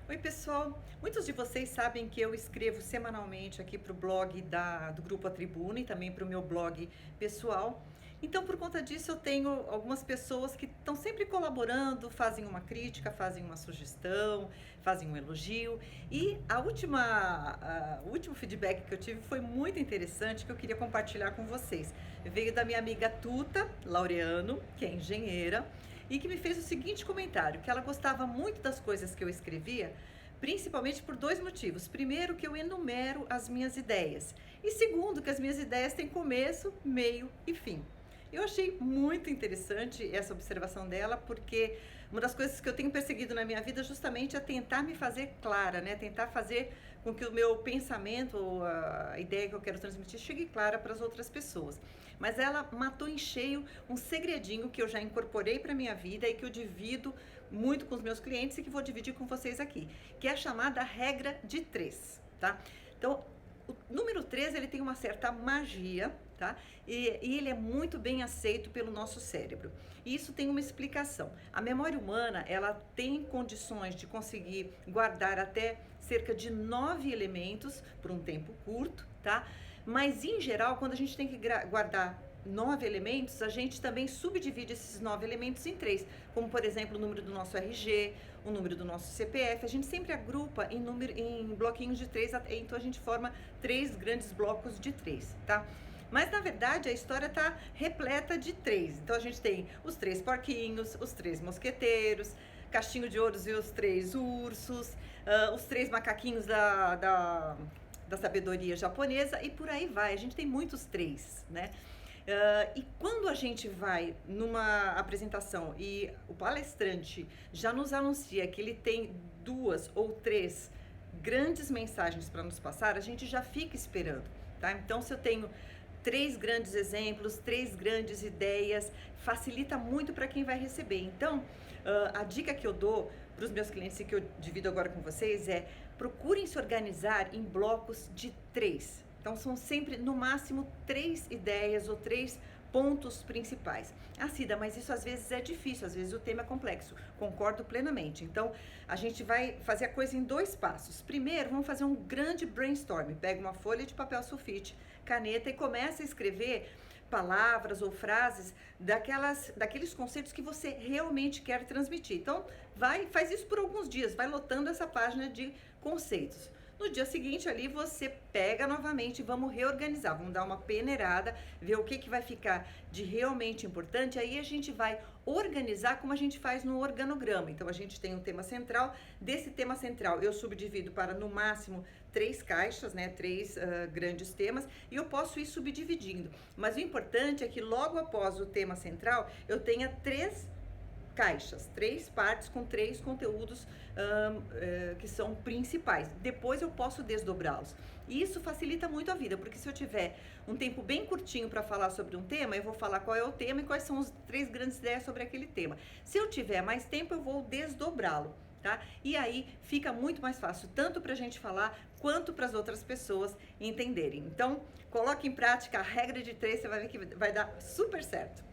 Oi, pessoal. Muitos de vocês sabem que eu escrevo semanalmente aqui para o blog do Grupo A Tribuna e também para o meu blog pessoal. Então, por conta disso, eu tenho algumas pessoas que estão sempre colaborando, fazem uma crítica, fazem uma sugestão, fazem um elogio. E o último feedback que eu tive foi muito interessante, que eu queria compartilhar com vocês. Veio da minha amiga Tuta Laureano, que é engenheira, e que me fez o seguinte comentário, que ela gostava muito das coisas que eu escrevia, principalmente por dois motivos. Primeiro, que eu enumero as minhas ideias. E segundo, que as minhas ideias têm começo, meio e fim. Eu achei muito interessante essa observação dela, porque uma das coisas que eu tenho perseguido na minha vida justamente é tentar me fazer clara, né? Tentar fazer com que o meu pensamento, ou a ideia que eu quero transmitir, chegue clara para as outras pessoas. Mas ela matou em cheio um segredinho que eu já incorporei para minha vida e que eu divido muito com os meus clientes e que vou dividir com vocês aqui, que é a chamada regra de 3, tá? Então, o número 3, ele tem uma certa magia, tá? E ele é muito bem aceito pelo nosso cérebro. E isso tem uma explicação. A memória humana, ela tem condições de conseguir guardar até cerca de 9 elementos por um tempo curto, tá? Mas, em geral, quando a gente tem que guardar 9 elementos, a gente também subdivide esses 9 elementos em 3, como por exemplo o número do nosso RG, o número do nosso CPF, a gente sempre agrupa em bloquinhos de 3, então a gente forma 3 grandes blocos de 3, tá? Mas na verdade a história está repleta de 3, então a gente tem os 3 porquinhos, os 3 mosqueteiros, Castinho de Ouros e os 3 ursos, os 3 macaquinhos da sabedoria japonesa e por aí vai, a gente tem muitos 3, né? E quando a gente vai numa apresentação e o palestrante já nos anuncia que ele tem 2 ou 3 grandes mensagens para nos passar, a gente já fica esperando, tá? Então, se eu tenho 3 grandes exemplos, 3 grandes ideias, facilita muito para quem vai receber. Então, a dica que eu dou para os meus clientes e que eu divido agora com vocês é: procurem se organizar em blocos de 3. Então, são sempre, no máximo, 3 ideias ou 3 pontos principais. Ah, Cida, mas isso às vezes é difícil, às vezes o tema é complexo. Concordo plenamente. Então, a gente vai fazer a coisa em 2 passos. Primeiro, vamos fazer um grande brainstorm. Pega uma folha de papel sulfite, caneta e começa a escrever palavras ou frases daqueles conceitos que você realmente quer transmitir. Então, faz isso por alguns dias, vai lotando essa página de conceitos. No dia seguinte ali você pega novamente, vamos reorganizar, vamos dar uma peneirada, ver o que vai ficar de realmente importante, aí a gente vai organizar como a gente faz no organograma. Então a gente tem um tema central, desse tema central eu subdivido para no máximo 3 caixas, né, 3 grandes temas, e eu posso ir subdividindo. Mas o importante é que logo após o tema central eu tenha 3 caixas, 3 partes com 3 conteúdos que são principais. Depois eu posso desdobrá-los. E isso facilita muito a vida, porque se eu tiver um tempo bem curtinho para falar sobre um tema, eu vou falar qual é o tema e quais são as 3 grandes ideias sobre aquele tema. Se eu tiver mais tempo, eu vou desdobrá-lo. Tá? E aí fica muito mais fácil, tanto para a gente falar, quanto para as outras pessoas entenderem. Então, coloque em prática a regra de 3, você vai ver que vai dar super certo.